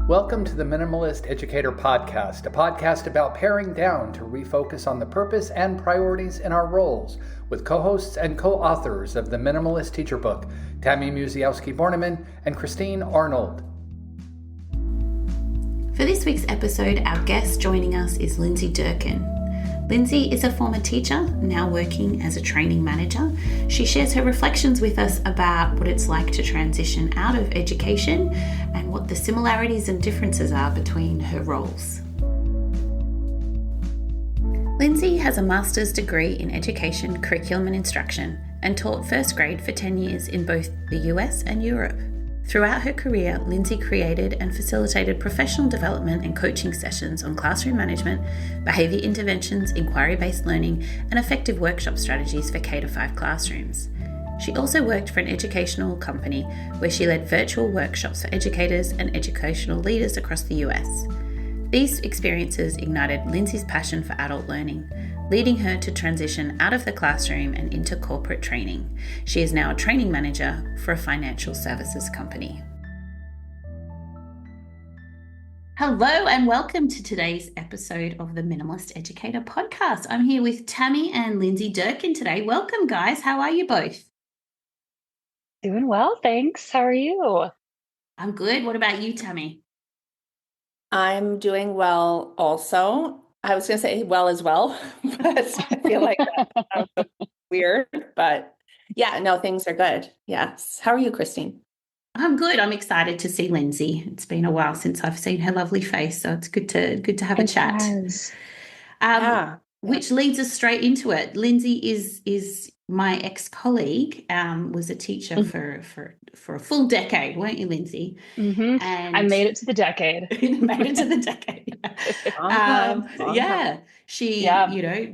Welcome to the Minimalist Educator Podcast, a podcast about paring down to refocus on the purpose and priorities in our roles, with co-hosts and co-authors of the Minimalist Teacher Book, Tammy Musiowski-Borneman and Christine Arnold. For this week's episode, our guest joining us is Lindsay Durkin. Lindsay is a former teacher, now working as a training manager. She shares her reflections with us about what it's like to transition out of education and what the similarities and differences are between her roles. Lindsay has a master's degree in education, curriculum and instruction and taught first grade for 10 years in both the US and Europe. Throughout her career, Lindsay created and facilitated professional development and coaching sessions on classroom management, behaviour interventions, inquiry-based learning, and effective workshop strategies for K-5 classrooms. She also worked for an educational company where she led virtual workshops for educators and educational leaders across the US. These experiences ignited Lindsay's passion for adult learning, leading her to transition out of the classroom and into corporate training. She is now a training manager for a financial services company. Hello and welcome to today's episode of the Minimalist Educator Podcast. I'm here with Tammy and Lindsay Durkin today. Welcome, guys. How are you both? Doing well, thanks. How are you? I'm good. What about you, Tammy? I'm doing well also. I was going to say well as well, but I feel like that sounds weird. But yeah, no, things are good. Yes. How are you, Christine? I'm good. I'm excited to see Lindsay. It's been a while since I've seen her lovely face, so it's good to have a chat. Which leads us straight into it. Lindsay is my ex-colleague, was a teacher for a full decade, weren't you, Lindsay? Mm-hmm. And I made it to the decade. Yeah. She,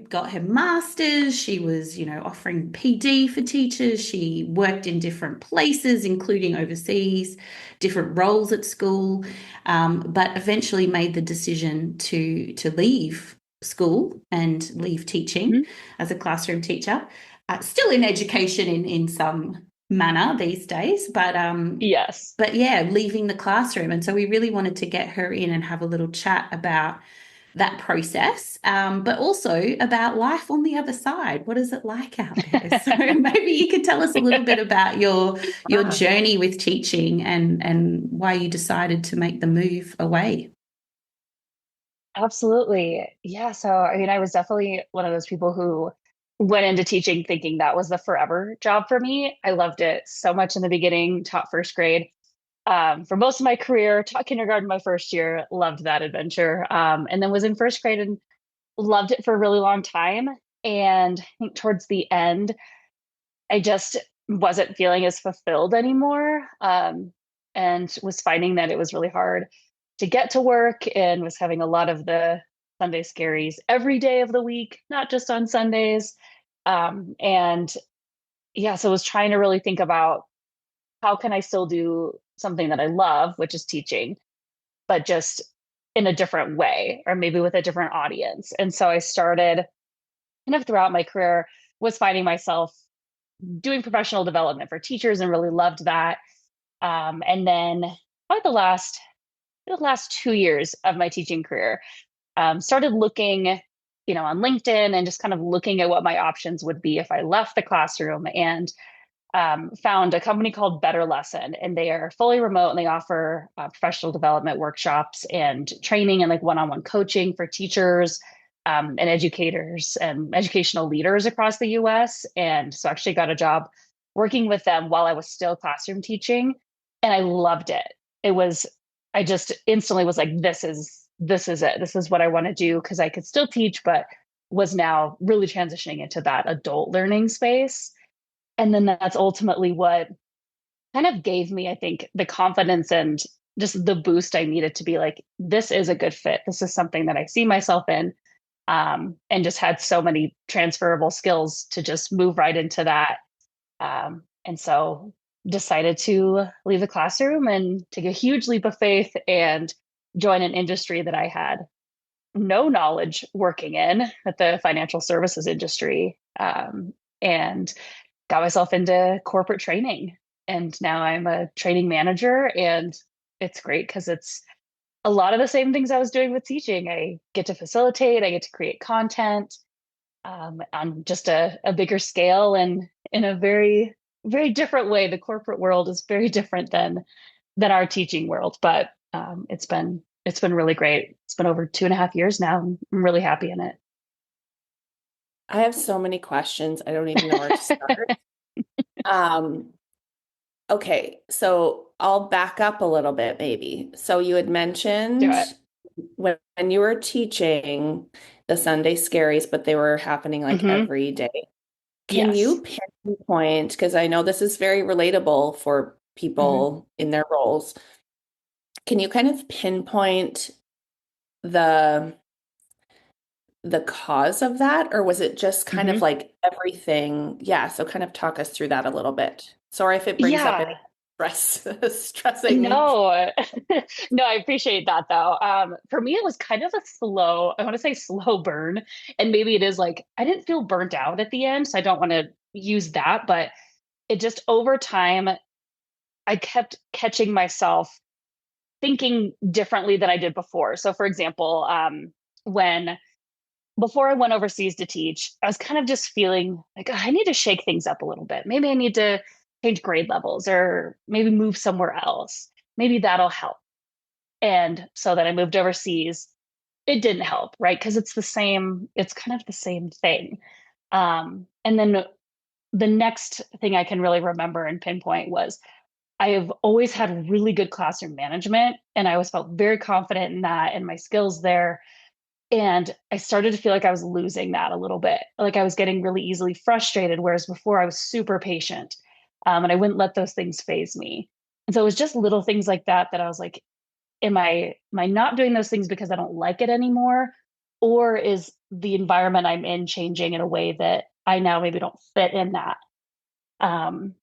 got her master's. She was, offering PD for teachers. She worked in different places, including overseas, different roles at school, but eventually made the decision to leave school and leave teaching as a classroom teacher. Still in education in some manner these days, but yes. But yeah, leaving the classroom. And so we really wanted to get her in and have a little chat about that process, but also about life on the other side. What is it like out there? So maybe you could tell us a little bit about your journey with teaching and why you decided to make the move away. Absolutely. Yeah. So, I was definitely one of those people who went into teaching thinking that was the forever job for me. I loved it so much in the beginning, taught first grade. For most of my career, taught kindergarten my first year, loved that adventure. And then was in first grade and loved it for a really long time. And I think towards the end, I just wasn't feeling as fulfilled anymore. And was finding that it was really hard to get to work and was having a lot of the Sunday scaries every day of the week, not just on Sundays. So I was trying to really think about how can I still do something that I love, which is teaching, but just in a different way, or maybe with a different audience. And so I started kind of throughout my career was finding myself doing professional development for teachers and really loved that. And then probably the last 2 years of my teaching career, started looking, on LinkedIn and just kind of looking at what my options would be if I left the classroom, and found a company called Better Lesson, and they are fully remote and they offer professional development workshops and training and like one-on-one coaching for teachers and educators and educational leaders across the US. And so I actually got a job working with them while I was still classroom teaching, and I loved it. I just instantly was like, this is it. This is what I want to do, because I could still teach, but was now really transitioning into that adult learning space. And then that's ultimately what kind of gave me, I think, the confidence and just the boost I needed to be like, this is a good fit. This is something that I see myself in, and just had so many transferable skills to just move right into that. And so decided to leave the classroom and take a huge leap of faith and join an industry that I had no knowledge working in, at the financial services industry, and got myself into corporate training. And now I'm a training manager, and it's great because it's a lot of the same things I was doing with teaching. I get to facilitate, I get to create content on just a bigger scale and in a very, very different way. The corporate world is very different than our teaching world, but it's been really great. It's been over 2.5 years now. I'm really happy in it. I have so many questions. I don't even know where to start. Um, okay, so I'll back up a little bit, maybe. So you had Do mentioned it. when you were teaching the Sunday scaries, but they were happening like Hmm. every day. Can Yes. you pinpoint, because I know this is very relatable for Hmm. people in their roles, can you kind of pinpoint the the cause of that, or was it just kind of Hmm. like everything? Yeah, so kind of talk us through that a little bit. Sorry if it brings up Yeah. any stress, stressing. No, no, I appreciate that though. For me, it was kind of a slow, I want to say slow burn. And maybe it is like, I didn't feel burnt out at the end. So I don't want to use that, but it just over time, I kept catching myself thinking differently than I did before. So for example, when before I went overseas to teach, I was kind of just feeling like, "Oh, I need to shake things up a little bit. Maybe I need to change grade levels or maybe move somewhere else. Maybe that'll help." And so then I moved overseas. It didn't help, right? Because it's kind of the same thing. And then the next thing I can really remember and pinpoint was I have always had really good classroom management, and I always felt very confident in that and my skills there. And I started to feel like I was losing that a little bit. Like I was getting really easily frustrated, whereas before I was super patient, and I wouldn't let those things phase me. And so it was just little things like that that I was like, am I not doing those things because I don't like it anymore? Or is the environment I'm in changing in a way that I now maybe don't fit in that? Um,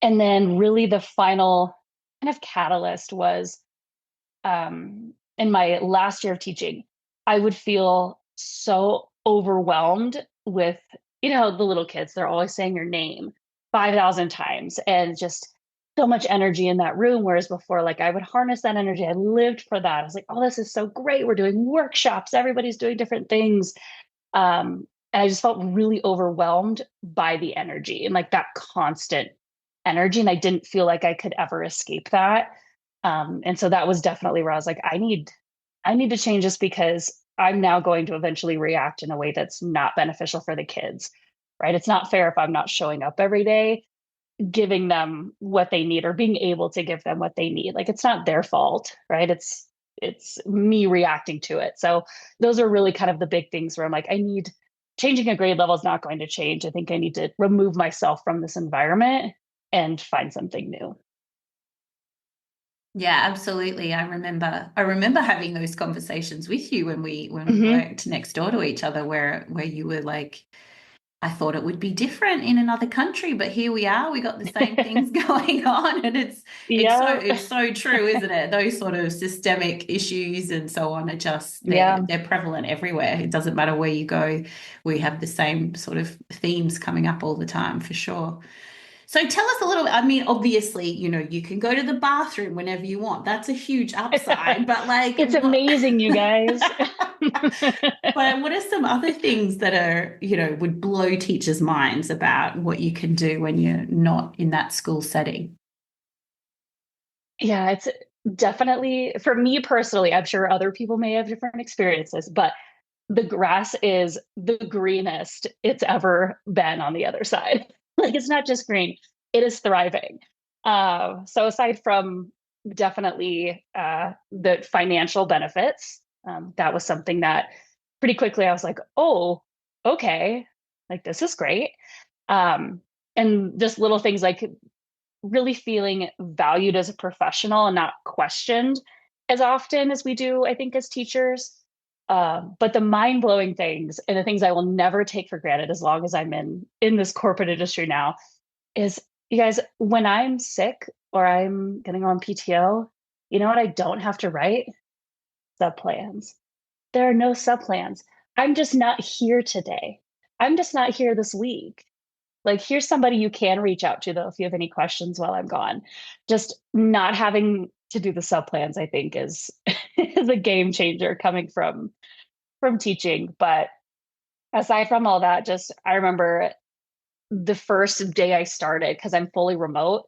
and then really the final kind of catalyst was in my last year of teaching, I would feel so overwhelmed with, the little kids, they're always saying your name 5,000 times and just so much energy in that room. Whereas before, like I would harness that energy. I lived for that. I was like, oh, this is so great. We're doing workshops. Everybody's doing different things. And I just felt really overwhelmed by the energy and like that constant energy. And I didn't feel like I could ever escape that. And so that was definitely where I was like, I need to change this because I'm now going to eventually react in a way that's not beneficial for the kids, right? It's not fair if I'm not showing up every day, giving them what they need or being able to give them what they need. Like it's not their fault, right? It's me reacting to it. So those are really kind of the big things where I'm like, changing a grade level is not going to change. I think I need to remove myself from this environment and find something new. Yeah, absolutely. I remember having those conversations with you when we Hmm. worked next door to each other where you were like, I thought it would be different in another country, but here we are. We got the same things going on, and it's so Yeah. it's so true, isn't it? Those sort of systemic issues and so on are just they're Yeah. they're prevalent everywhere. It doesn't matter where you go. We have the same sort of themes coming up all the time, for sure. So tell us a little bit. I mean, obviously, you can go to the bathroom whenever you want. That's a huge upside, but like It's what amazing, you guys. but what are some other things that would blow teachers' minds about what you can do when you're not in that school setting? Yeah, it's definitely for me personally, I'm sure other people may have different experiences, but the grass is the greenest it's ever been on the other side. Like it's not just green, it is thriving. So aside from definitely the financial benefits, that was something that pretty quickly I was like, oh, okay, like this is great. Um, and just little things like really feeling valued as a professional and not questioned as often as we do, I think, as teachers. But the mind blowing things and the things I will never take for granted as long as I'm in this corporate industry now is, you guys, when I'm sick or I'm going to go on PTO, you know what I don't have to write? Sub plans. There are no sub plans. I'm just not here today. I'm just not here this week. Like, here's somebody you can reach out to, though, if you have any questions while I'm gone. Just not having to do the sub plans, I think, is is a game changer coming from teaching. But aside from all that, just I remember the first day I started, because I'm fully remote,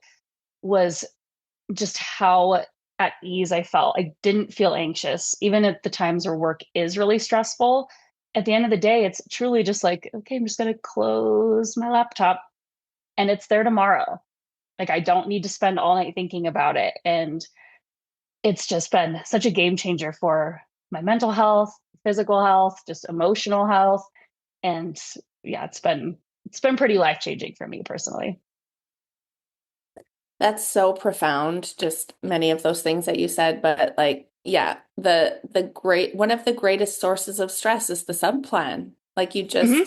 was just how at ease I felt. I didn't feel anxious, even at the times where work is really stressful. At the end of the day, it's truly just like, okay, I'm just going to close my laptop and it's there tomorrow. Like, I don't need to spend all night thinking about it. And it's just been such a game changer for my mental health, physical health, just emotional health. And yeah, it's been pretty life changing for me personally. That's so profound, just many of those things that you said, but like, yeah, the great one of the greatest sources of stress is the subplan. Like Hmm.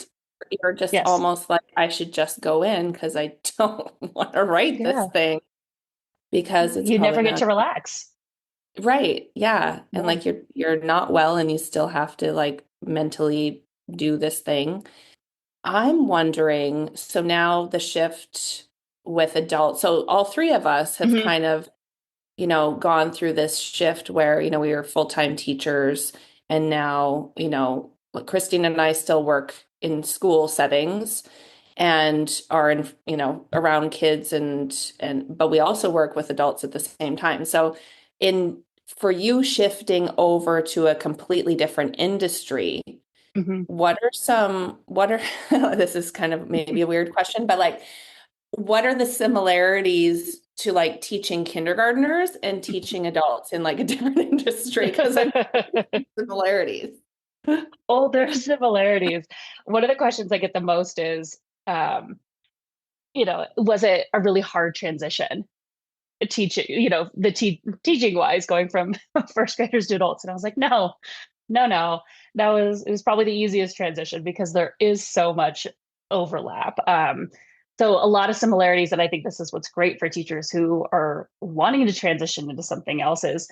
you're just Yes. almost like I should just go in because I don't want to write this Yeah. thing because it's You probably never get not to relax. right. Yeah. And Yeah. like you're not well and you still have to like mentally do this thing. I'm wondering, so now the shift with adults, so all three of us have Hmm. kind of, gone through this shift where, we were full-time teachers and now, like Christine and I still work in school settings and are in, around kids and but we also work with adults at the same time. So in for you shifting over to a completely different industry, Hmm. what are, this is kind of maybe a weird question, but like, what are the similarities to like teaching kindergartners and teaching adults in like a different industry? Because I'm similarities. Oh, there's similarities. One of the questions I get the most is, um, was it a really hard transition teaching, teaching wise, going from first graders to adults? And I was like, no, no, no. It was probably the easiest transition because there is so much overlap. So a lot of similarities, and I think this is what's great for teachers who are wanting to transition into something else is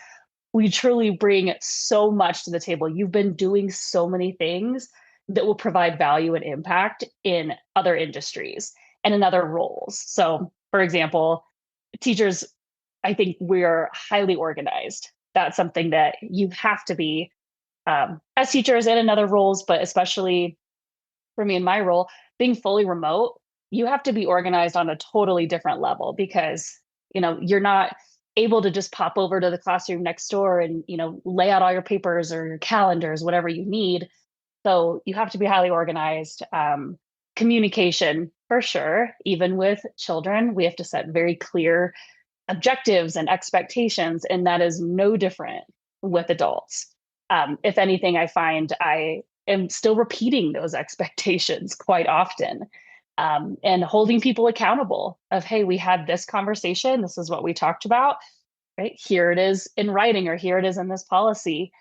we truly bring so much to the table. You've been doing so many things that will provide value and impact in other industries and in other roles. So, for example, teachers, I think we're highly organized. That's something that you have to be as teachers and in other roles, but especially for me in my role, being fully remote, you have to be organized on a totally different level because, you're not able to just pop over to the classroom next door and, lay out all your papers or your calendars, whatever you need. So you have to be highly organized. Communication, for sure. Even with children, we have to set very clear objectives and expectations, and that is no different with adults. If anything, I find I am still repeating those expectations quite often, and holding people accountable of, hey, we had this conversation. This is what we talked about, right? Here it is in writing, or here it is in this policy.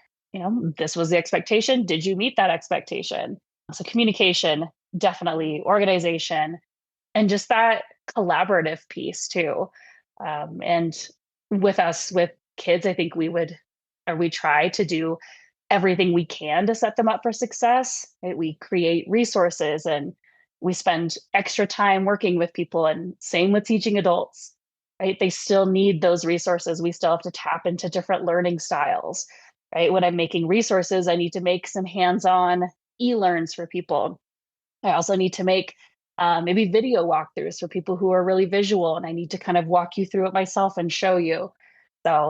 This was the expectation. Did you meet that expectation? So communication, definitely organization, and just that collaborative piece too. And with kids, I think we try to do everything we can to set them up for success. Right? We create resources and we spend extra time working with people, and same with teaching adults, right? They still need those resources. We still have to tap into different learning styles, right? When I'm making resources, I need to make some hands-on e-learns for people. I also need to make maybe video walkthroughs for people who are really visual, and I need to kind of walk you through it myself and show you.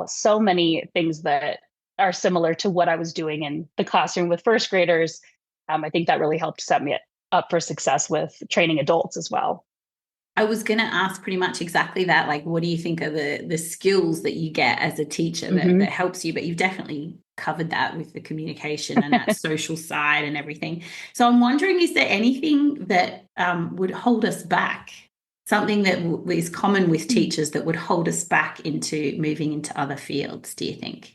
So many things that are similar to what I was doing in the classroom with first graders. I think that really helped set me up for success with training adults as well. I was going to ask pretty much exactly that. Like, what do you think are the skills that you get as a teacher that Hmm. helps you? But you've definitely covered that with the communication and that social side and everything. So I'm wondering, is there anything that would hold us back? Something that is common with teachers that would hold us back into moving into other fields, do you think?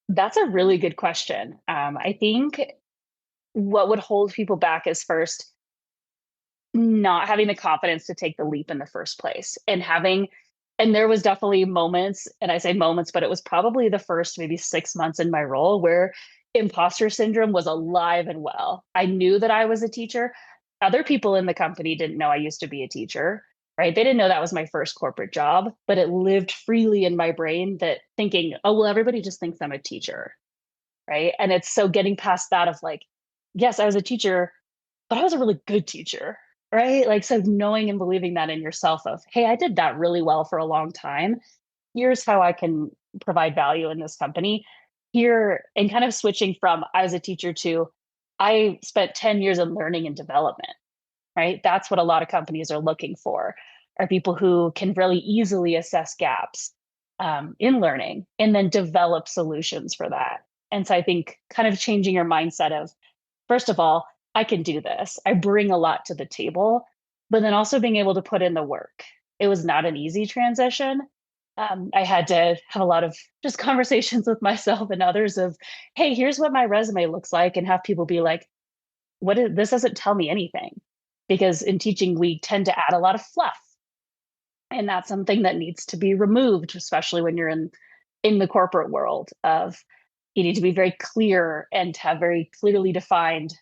That's a really good question. I think what would hold people back is first not having the confidence to take the leap in the first place, and there was definitely moments, and I say moments, but it was probably the first maybe 6 months in my role where imposter syndrome was alive and well. I knew that I was a teacher. Other people in the company didn't know I used to be a teacher, right? They didn't know that was my first corporate job, but it lived freely in my brain, that thinking, oh, well, everybody just thinks I'm a teacher. right? And it's so getting past that of like, yes, I was a teacher, but I was a really good teacher, right? Like, so knowing and believing that in yourself of, hey, I did that really well for a long time. Here's how I can provide value in this company here, and kind of switching from I was a teacher to I spent 10 years in learning and development, right? That's what a lot of companies are looking for, are people who can really easily assess gaps in learning and then develop solutions for that. And so I think kind of changing your mindset of, first of all, I can do this. I bring a lot to the table, but then also being able to put in the work. It was not an easy transition. I had to have a lot of just conversations with myself and others of, hey, here's what my resume looks like, and have people be like, what is this? Doesn't tell me anything. Because in teaching, we tend to add a lot of fluff. And that's something that needs to be removed, especially when you're in the corporate world of you need to be very clear and have very clearly defined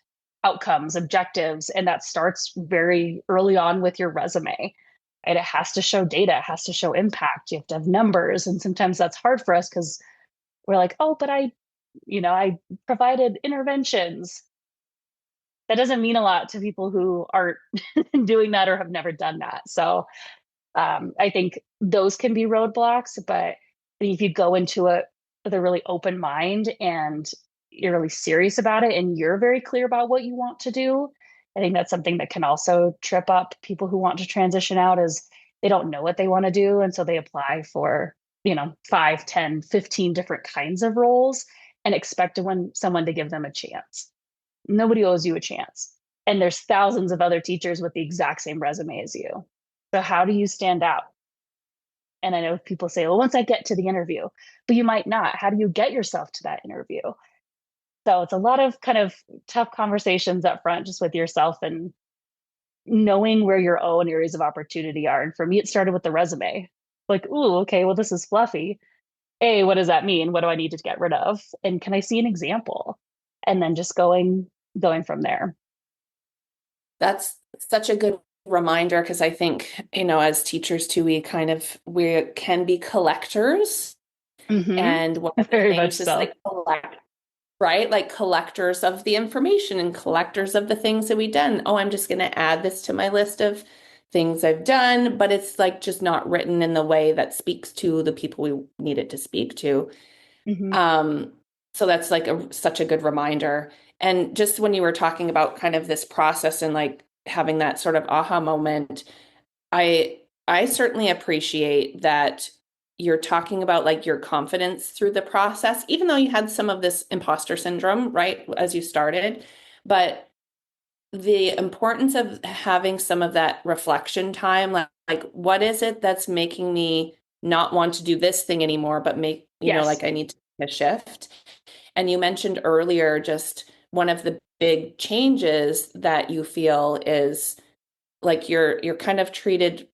outcomes, objectives. And that starts very early on with your resume. And it has to show data, it has to show impact. You have to have numbers. And sometimes that's hard for us because we're like, oh, but I provided interventions. That doesn't mean a lot to people who aren't doing that or have never done that. So I think those can be roadblocks, but if you go into it with a really open mind and you're really serious about it and you're very clear about what you want to do, I think that's something that can also trip up people who want to transition out, is they don't know what they want to do. And so they apply for, 5, 10, 15 different kinds of roles and expect someone to give them a chance. Nobody owes you a chance. And there's thousands of other teachers with the exact same resume as you. So how do you stand out? And I know people say, well, once I get to the interview, but you might not. How do you get yourself to that interview? So it's a lot of kind of tough conversations up front, just with yourself and knowing where your own areas of opportunity are. And for me, it started with the resume. Like, ooh, okay, well, this is fluffy. A, what does that mean? What do I need to get rid of? And can I see an example? And then just going from there. That's such a good reminder, because I think, as teachers too, we can be collectors. Mm-hmm. And one of the Very things much is so. like right? Like collectors of the information and collectors of the things that we've done. Oh, I'm just going to add this to my list of things I've done, but it's like just not written in the way that speaks to the people we need it to speak to. Mm-hmm. So that's like such a good reminder. And just when you were talking about kind of this process and like having that sort of aha moment, I certainly appreciate that you're talking about like your confidence through the process, even though you had some of this imposter syndrome, right, as you started. But the importance of having some of that reflection time, like what is it that's making me not want to do this thing anymore, but Yes. like I need to make a shift. And you mentioned earlier just one of the big changes that you feel is like you're kind of treated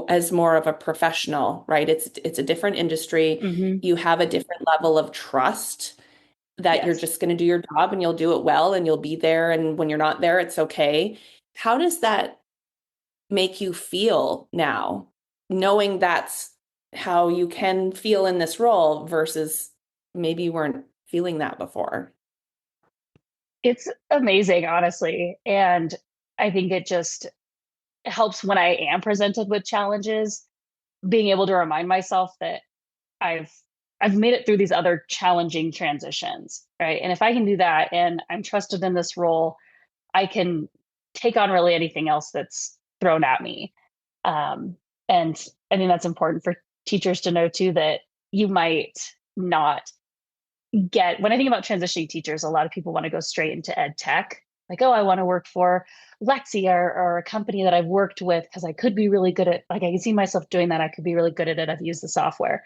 as more of a professional, right? It's a different industry. Mm-hmm. You have a different level of trust that you're Yes. just going to do your job and you'll do it well and you'll be there. And when you're not there, it's okay. How does that make you feel now, knowing that's how you can feel in this role versus maybe you weren't feeling that before? It's amazing, honestly. And I think it just helps when I am presented with challenges, being able to remind myself that I've I've made it through these other challenging transitions, right? And if I can do that and I'm trusted in this role, I can take on really anything else that's thrown at me. And I think that's important for teachers to know too, that you might not when I think about transitioning teachers, a lot of people want to go straight into ed tech. Like, oh, I want to work for Lexi or a company that I've worked with because I could be really good at, like, I can see myself doing that. I could be really good at it. I've used the software.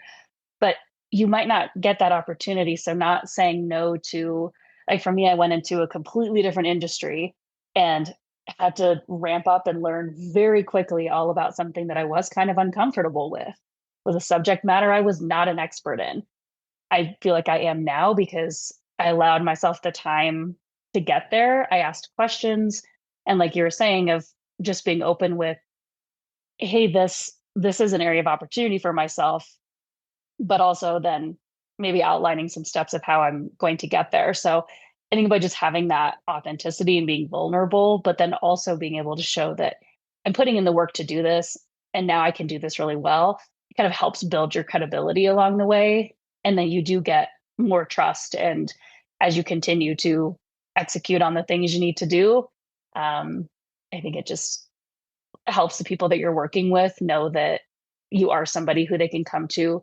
But you might not get that opportunity. So not saying no to, like for me, I went into a completely different industry and had to ramp up and learn very quickly all about something that I was kind of uncomfortable with a subject matter I was not an expert in. I feel like I am now because I allowed myself the time to get there. I asked questions, and like you were saying, of just being open with, hey, this is an area of opportunity for myself, but also then maybe outlining some steps of how I'm going to get there. So I think by just having that authenticity and being vulnerable, but then also being able to show that I'm putting in the work to do this and now I can do this really well, it kind of helps build your credibility along the way. And then you do get more trust. And as you continue to execute on the things you need to do, I think it just helps the people that you're working with know that you are somebody who they can come to,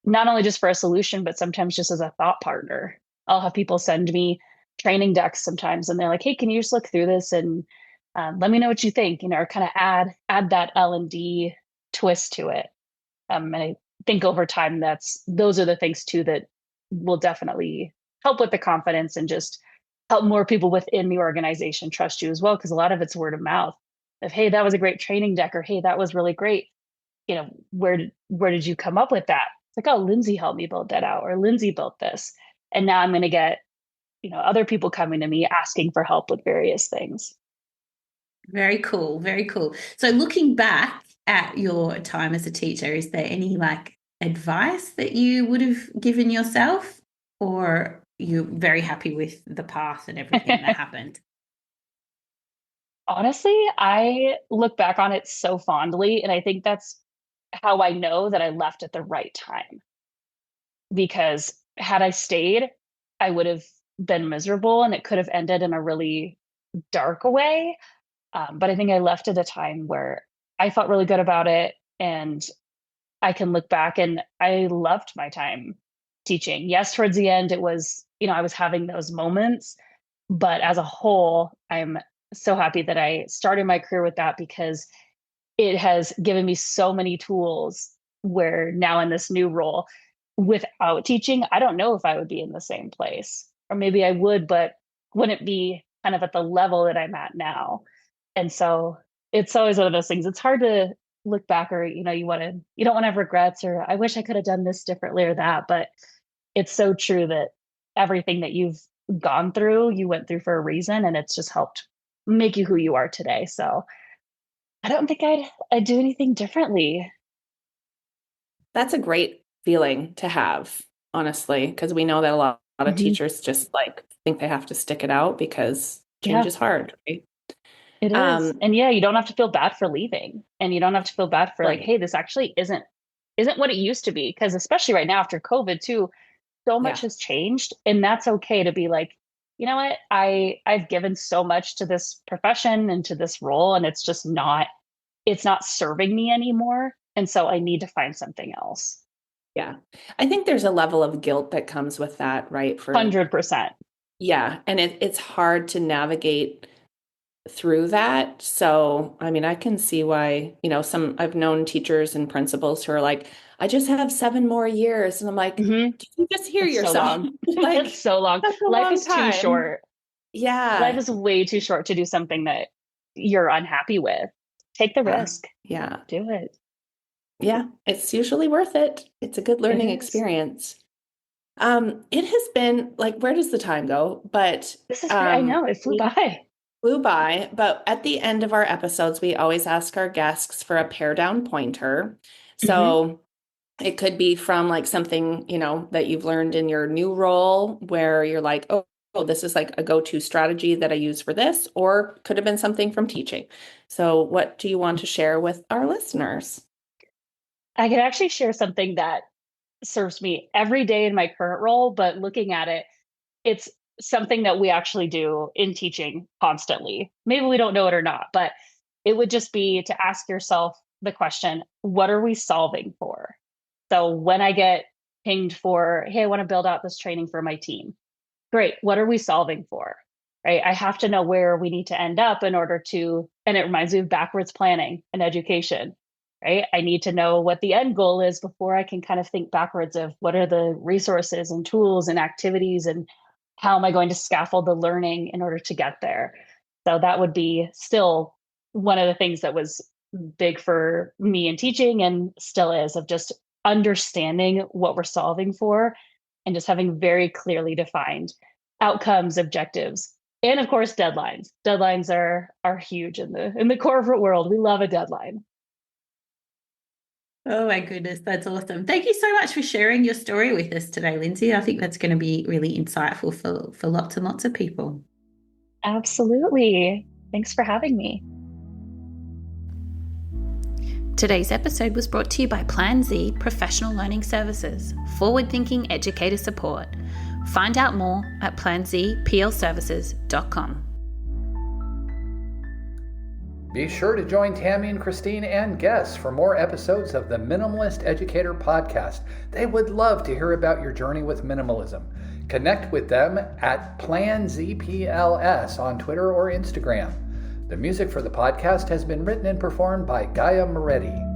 not only just for a solution, but sometimes just as a thought partner. I'll have people send me training decks sometimes, and they're like, "Hey, can you just look through this and let me know what you think?" Or kind of add that L&D twist to it. And I think over time, those are the things too that will definitely help with the confidence and just help more people within the organization trust you as well. Because a lot of it's word of mouth of, "Hey, that was a great training deck," or "Hey, that was really great. Where did you come up with that?" It's like, "Oh, Lindsay helped me build that out," or "Lindsay built this." And now I'm going to get, other people coming to me asking for help with various things. Very cool. Very cool. So looking back at your time as a teacher, is there any advice that you would have given yourself, or you're very happy with the path and everything that happened? Honestly, I look back on it so fondly, and I think that's how I know that I left at the right time. Because had I stayed, I would have been miserable and it could have ended in a really dark way. But I think I left at a time where I felt really good about it. And I can look back and I loved my time teaching. Yes, towards the end, it was, I was having those moments. But as a whole, I'm so happy that I started my career with that because it has given me so many tools where now in this new role, without teaching, I don't know if I would be in the same place. Or maybe I would, but wouldn't be kind of at the level that I'm at now. And so it's always one of those things. It's hard to look back or, you don't want to have regrets or I wish I could have done this differently or that. But it's so true that everything that you've gone through, you went through for a reason and it's just helped make you who you are today. So I don't think I'd do anything differently. That's a great feeling to have, honestly, because we know that a lot of Mhm. teachers just think they have to stick it out because change Yeah, is hard, right? it is. Um, And yeah, you don't have to feel bad for leaving. And you don't have to feel bad for like, right. hey, this actually isn't what it used to be. Because especially right now after COVID too, so much Yeah. has changed. And that's okay to be like, you know what? I've given so much to this profession and to this role, and it's not serving me anymore. And so I need to find something else. Yeah. I think there's a level of guilt that comes with that, right? 100%. Yeah. And it's hard to navigate through that. So, I mean, I can see why, I've known teachers and principals who are like, I just have 7 more years. And I'm like, Hmm. did you just hear It's so yourself? long. It's Like, so long. that's a Life long is too time. short. Life Yeah. is way too short to do something that you're unhappy with. Take the Yeah. risk. Yeah. Do it. Yeah. It's usually worth it. It's a good It learning is. experience. It has been like, where does the time go? But This is great. I know it flew we by. flew by. But at the end of our episodes, we always ask our guests for a pair down pointer. Hmm. So it could be from something, that you've learned in your new role where you're like, oh, this is like a go-to strategy that I use for this, or could have been something from teaching. So what do you want to share with our listeners? I could actually share something that serves me every day in my current role, but looking at it, it's something that we actually do in teaching constantly. Maybe we don't know it or not, but it would just be to ask yourself the question, what are we solving for? So when I get pinged for, hey, I want to build out this training for my team. Great. What are we solving for? Right. I have to know where we need to end up in order to, and it reminds me of backwards planning and education, right? I need to know what the end goal is before I can kind of think backwards of what are the resources and tools and activities and how am I going to scaffold the learning in order to get there? So that would be still one of the things that was big for me in teaching and still is of just understanding what we're solving for and just having very clearly defined outcomes, objectives, and of course deadlines. Deadlines are huge in the corporate world. We love a deadline. Oh my goodness, that's awesome. Thank you so much for sharing your story with us today, Lindsay. I think that's going to be really insightful for lots and lots of people. Absolutely. Thanks for having me. Today's episode was brought to you by Plan Z Professional Learning Services, forward-thinking educator support. Find out more at planzplservices.com. Be sure to join Tammy and Christine and guests for more episodes of the Minimalist Educator podcast. They would love to hear about your journey with minimalism. Connect with them at PlanZPLS on Twitter or Instagram. The music for the podcast has been written and performed by Gaia Moretti.